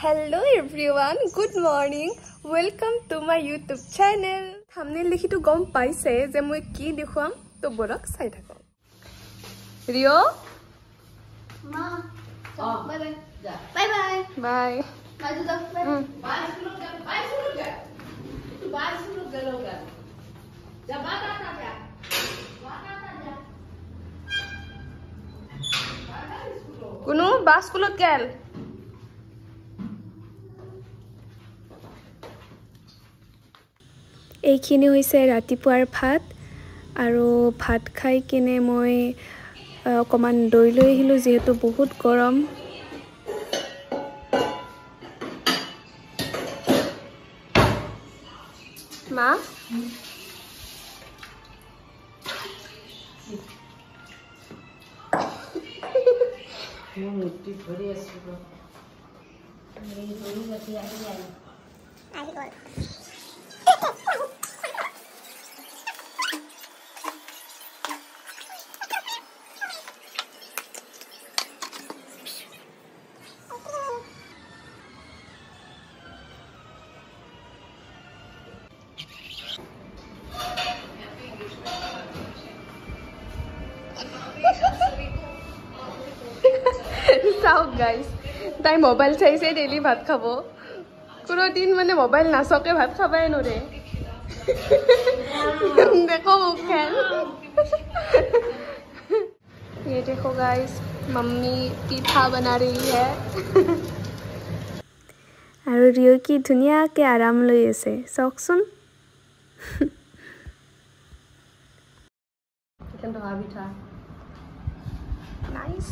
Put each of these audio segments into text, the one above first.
Hello everyone, good morning. Welcome to my YouTube channel. Thumbnail likhi to gom paise je moi ki dekham to borok sai thako. Rio? Ma. Bye bye. Bye bye. Bye. Bye to the bye. Bye sunu ga. Bye sunu ga. Tu bye sunu ga loga. Ja bata ta ja. Bata ta ja. Bata sunu. Kunu bas kulot gel. এইখিনি হৈছে ৰাতিপুৱাৰ ভাত আৰু ভাত খাই কিনে মই অকমান দৈ লৈ আহিলোঁ যেহেতু বহুত গৰম মা মুটি ভৰি আছিলো এই ভৰি বাটি আহি গ'ল চাওক গাইজ তাই মোবাইল চাইছে ডেইলি ভাত খাব কোনো দিন মানে মোবাইল নাচকে ভাত খাবাই নোৰে देखो मुखन ये देखो गाइस मम्मी पीठा बना रही है আৰু ৰিও কি ধুনীয়াকে আৰাম লৈ আছে চাওকচোন কিন্তু ভাবি থা নাইস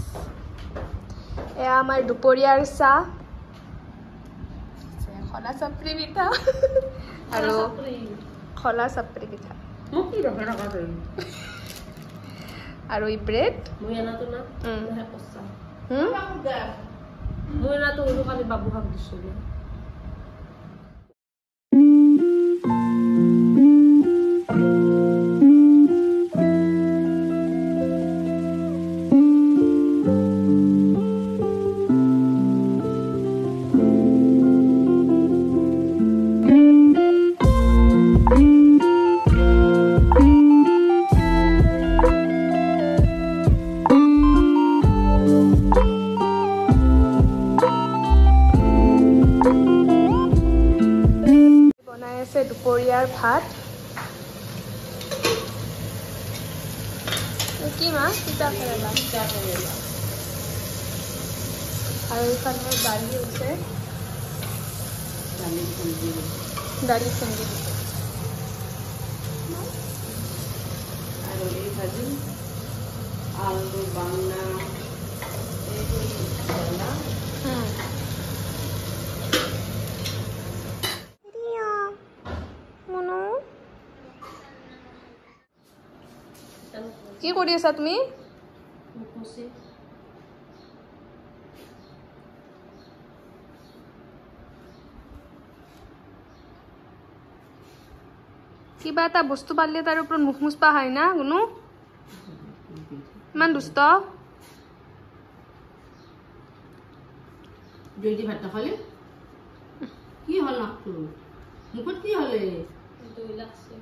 এয়া আমাৰ দুপৰীয়াৰ চাহ খলা চাপৰি পিঠা আৰু খলা চাপৰি পিঠা মোক কি ৰখা ৰখা তই আৰু ই ব্ৰেড মই এনাটো না মই পছাম হুম মই এনাটো ওলো কালি বাবু ভাগ দিছো দুপৰীয়াৰ ভাত কি মা তিতা কেৰেলা আৰু এইফালে দালি আছে দালি খুন্দি আৰু এই ভাজি আলু বাংলা কি কৰি আছা তুমি কিবা এটা বস্তু পালে তাৰ ওপৰত মুখ মুচপা হয় না কোনো ইমান দুষ্ট জলদি ভাত খালি কি হল নাকটো মুখত কি হলে দৈ লাগছে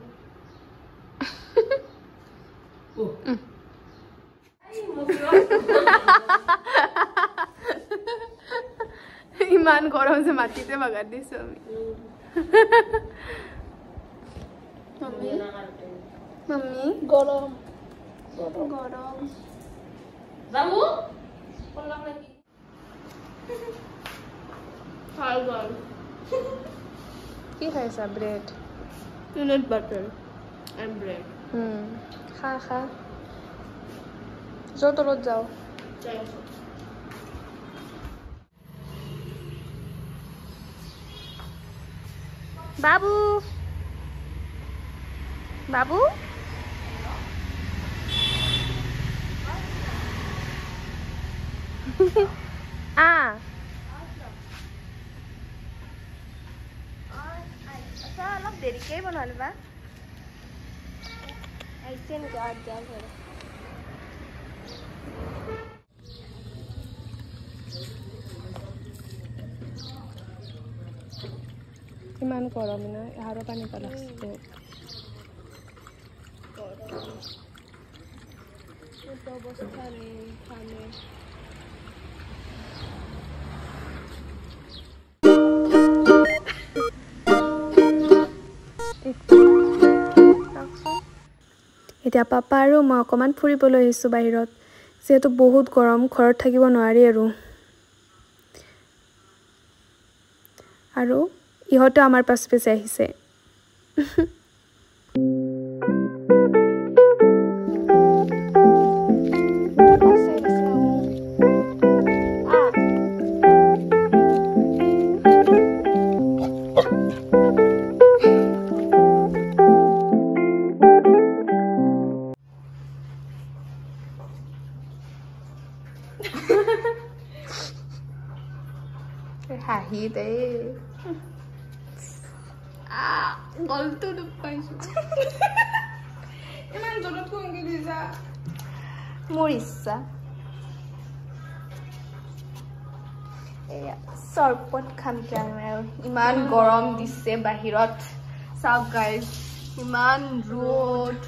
ইমান গৰম যে মাটিতে বাগাৰ দিছো আমি মাম্মি গৰম গৰম বাবু কি খাইছা bread peanut butter and bread. খা খা যোৱা তলত যাও বাবু বাবু অলপ দেৰিকে বনালো বা ऐसे निकाल दिया फिर ইমান গৰম না আৰু পানী পেলাইছে অৱস্থা নেই খালে এতিয়া পাপা আৰু মই অকণমান ফুৰিবলৈ আহিছোঁ বাহিৰত যিহেতু বহুত গৰম ঘৰত থাকিব নোৱাৰি আৰু ইহঁতে আমাৰ পাছ পিছে আহিছে হাঁহি দে গলটো দুখ পাইছো ইমান জোৰত কংকি দিছা মোৰ ইচ্ছা চৰপত খাম কি আৰু ইমান গৰম দিছে বাহিৰত চাওক গাইজ ইমান ৰ'দ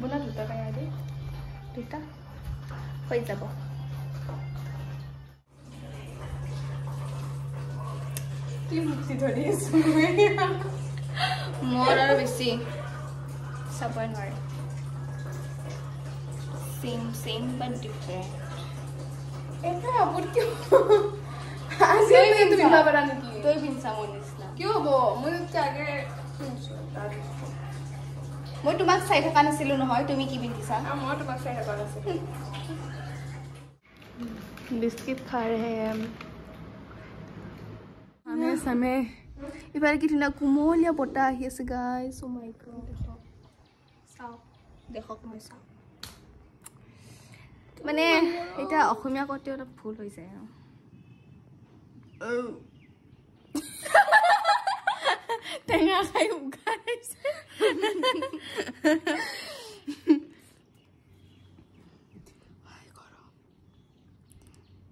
বনা দুটা পাই দে দুটা হৈ যাব কি মুক্তি ধৰি আছো মোৰ আৰু বেছি চাবই নোৱাৰে same but different এটা আপত কি আজি তুমি পিন্ধিবা পাৰা নেকি তই পিন্ধিছা মোৰ নিচিনা কি হ'ব মই আগে মই তোমাক চাই থকা নাছিলো নহয় তুমি কি পিন্ধিছা মই তোমাক চাই থকা নাছিলো বিস্কিট খা ৰহে আমি সামে ইবাৰ কি ধুনীয়া কোমলীয়া বতাহ আহি আছে গাইজ ও মাই গড চাও দেখক মই চাও মানে এটা অসমীয়া কতে অলপ ভুল হৈ যায় টেঙা খাই উগাইছে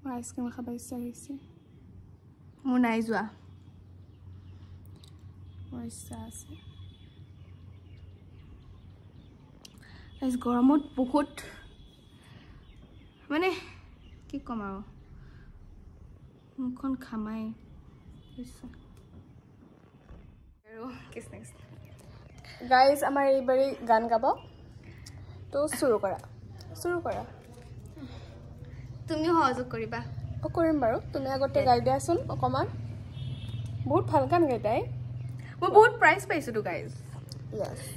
আইসক্ৰীম খাব ইচ্ছা গৈছে মোৰ নাই যোৱা মোৰ ইচ্ছা আছে গৰমত বহুত মানে কি কম আৰু মুখখন খামাই গাইজ আমাৰ এইবাৰ গান গাব তো শুৰু কৰা তুমিও সহযোগ কৰিবা কৰিম বাৰু তুমি আগতে গাই দিয়াচোন অকণমান বহুত ভাল গান গাই তাই মই বহুত প্ৰাইজ পাইছোঁ তো গাইজ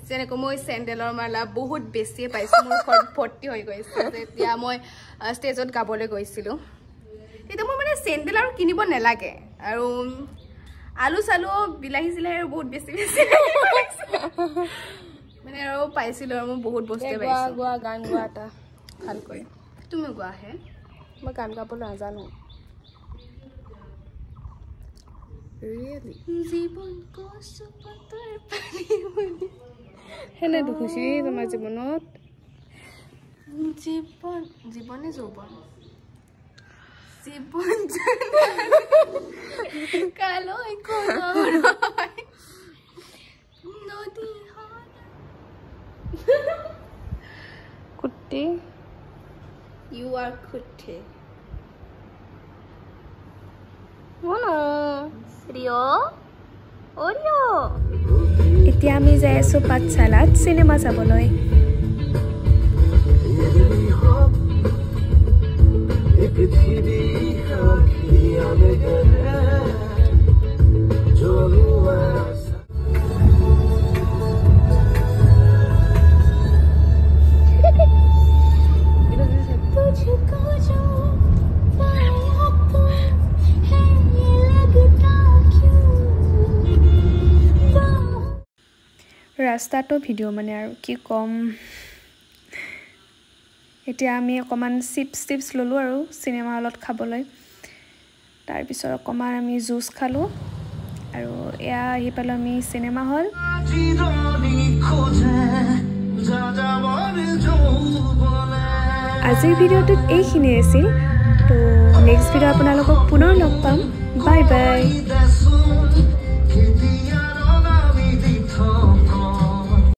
যেনেকৈ মই চেণ্ডেলৰ মালা বহুত বেছিয়ে পাইছোঁ মোৰ ঘৰত ভৰ্তি হৈ গৈছে যেতিয়া মই ষ্টেজত গাবলৈ গৈছিলোঁ তেতিয়া মোৰ মানে চেণ্ডেল আৰু কিনিব নালাগে আৰু আলু চালু বিলাহী চিলাহী আৰু বহুত বেছি মানে আৰু পাইছিলোঁ আৰু মই বহুত বস্তু পাইছোঁ গোৱা গান গোৱা এটা ভালকৈ তুমি গোৱাহে মই গান গাবলৈ নাজানো সেনে দুখুচি তোমাৰ জীৱনত জীৱনে যৌৱন জীৱন কালৈ নদী কুট্টি ইউ আৰ কুট্টি এতিয়া আমি যাই আছো পাঠশালাত চিনেমা চাবলৈ ৰাস্তাটো ভিডিঅ' মানে আৰু কি কম এতিয়া আমি অকণমান চিপছ ল'লোঁ আৰু চিনেমা হলত খাবলৈ তাৰপিছত অকণমান আমি জুচ খালোঁ আৰু এয়া আহি পালোঁ আমি চিনেমা হল আজিৰ ভিডিঅ'টোত এইখিনিয়ে আছিল তো নেক্সট ভিডিঅ' আপোনালোকক পুনৰ লগ পাম বাই বাই